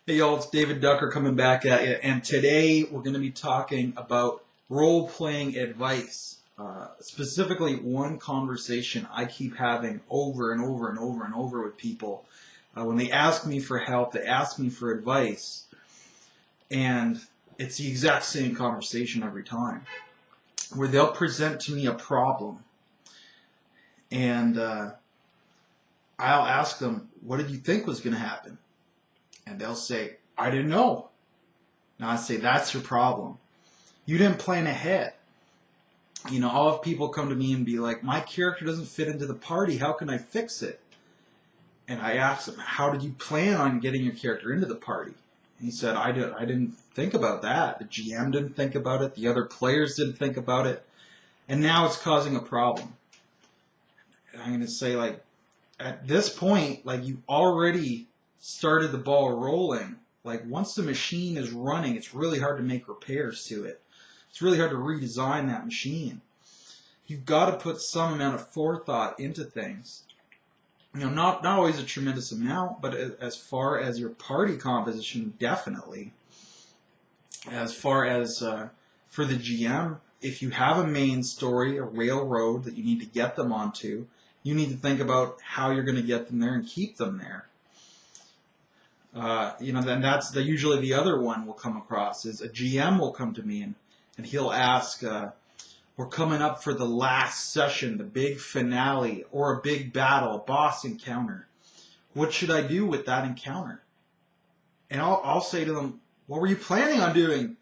Hey y'all, it's David Ducker coming back at you, and today we're going to be talking about role-playing advice. Specifically, one conversation I keep having over and over and over and over with people. When they ask me for help, they ask me for advice, and it's the exact same conversation every time, where they'll present to me a problem, and I'll ask them, what did you think was going to happen? And they'll say, I didn't know. Now I say, that's your problem. You didn't plan ahead. I'll have people come to me and be like, my character doesn't fit into the party. How can I fix it? And I ask them, how did you plan on getting your character into the party? And he said, I didn't think about that. The GM didn't think about it. The other players didn't think about it. And now it's causing a problem. And I'm going to say, at this point, you already started the ball rolling. Once the machine is running, it's really hard to make repairs to it. It's really hard to redesign that machine. You've got to put some amount of forethought into things. Not always a tremendous amount, but as far as your party composition, definitely. As far as for the GM, if you have a main story, a railroad that you need to get them onto, you need to think about how you're going to get them there and keep them there. Then that's usually the other one we'll come across is a GM will come to me and he'll ask, we're coming up for the last session, the big finale, or a big battle, a boss encounter. What should I do with that encounter? And I'll say to them, what were you planning on doing?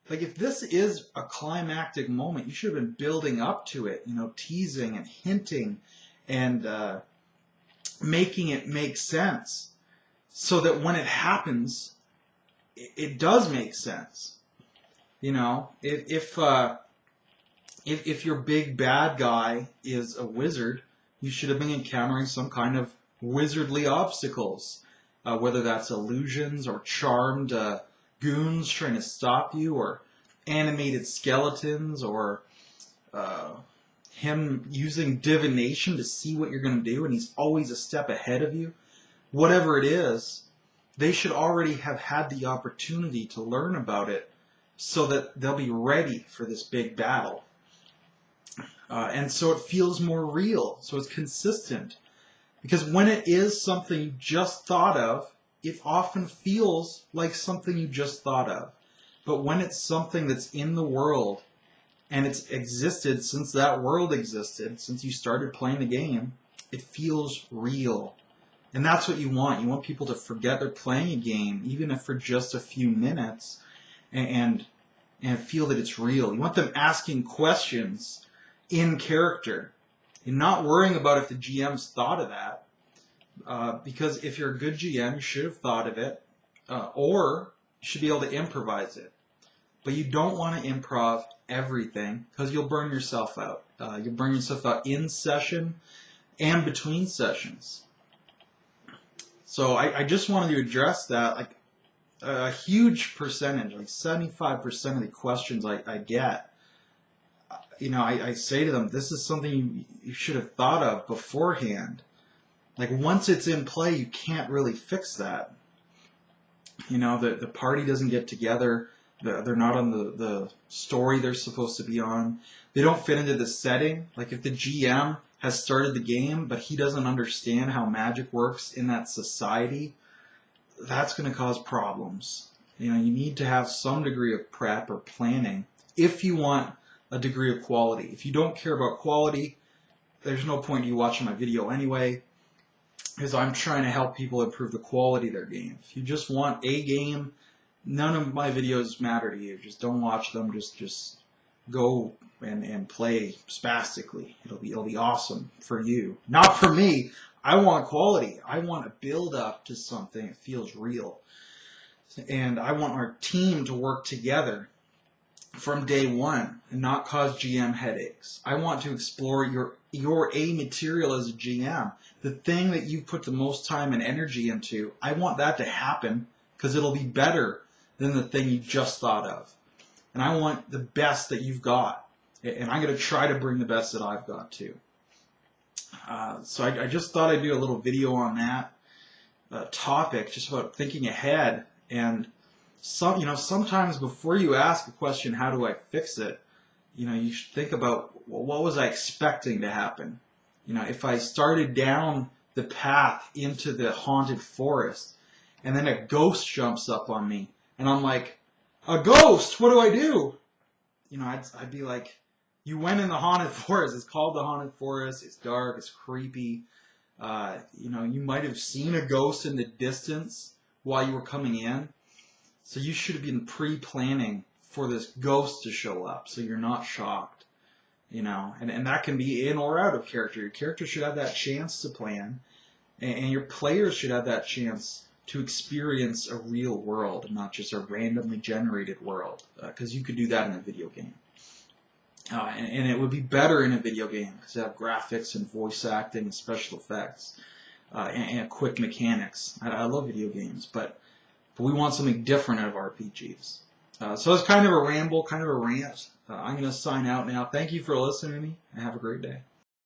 If this is a climactic moment, you should have been building up to it, teasing and hinting and making it make sense. So that when it happens, it does make sense. If your big bad guy is a wizard, you should have been encountering some kind of wizardly obstacles, whether that's illusions or charmed goons trying to stop you, or animated skeletons, or him using divination to see what you're going to do, and he's always a step ahead of you. Whatever it is, they should already have had the opportunity to learn about it so that they'll be ready for this big battle. And so it feels more real, so it's consistent. Because when it is something you just thought of, it often feels like something you just thought of. But when it's something that's in the world, and it's existed since that world existed, since you started playing the game, it feels real. And that's what you want. You want people to forget they're playing a game, even if for just a few minutes, and feel that it's real. You want them asking questions in character. You're not worrying about if the GM's thought of that, because if you're a good GM, you should have thought of it, or you should be able to improvise it. But you don't want to improv everything, because you'll burn yourself out. You'll burn yourself out in session and between sessions. So I just wanted to address that. A huge percentage, 75% of the questions I get, I say to them, this is something you should have thought of beforehand. Once it's in play, you can't really fix that. The party doesn't get together. They're not on the story they're supposed to be on. They don't fit into the setting. If the GM has started the game, but he doesn't understand how magic works in that society, that's going to cause problems. You need to have some degree of prep or planning if you want a degree of quality. If you don't care about quality, there's no point in you watching my video anyway, because I'm trying to help people improve the quality of their game. If you just want a game, none of my videos matter to you. Just don't watch them. Just go and play spastically. It'll be awesome for you, not for me. I want quality. I want to build up to something that feels real, and I want our team to work together from day one and not cause GM headaches. I want to explore your A material as a GM, the thing that you put the most time and energy into. I want that to happen because it'll be better than the thing you just thought of. And I want the best that you've got. And I'm going to try to bring the best that I've got too. So I just thought I'd do a little video on that topic, just about thinking ahead And sometimes before you ask a question, how do I fix it? You should think about, well, what was I expecting to happen? If I started down the path into the haunted forest and then a ghost jumps up on me and I'm like, a ghost, what do I do? I'd be like, you went in the haunted forest. It's called the haunted forest. It's dark. It's creepy. You might have seen a ghost in the distance while you were coming in. So you should have been pre-planning for this ghost to show up so you're not shocked. And that can be in or out of character. Your character should have that chance to plan, and your players should have that chance to experience a real world, not just a randomly generated world, because you could do that in a video game. And it would be better in a video game because you have graphics and voice acting and special effects and quick mechanics. I love video games, but we want something different out of RPGs. So it's kind of a ramble, kind of a rant. I'm going to sign out now. Thank you for listening to me, and have a great day.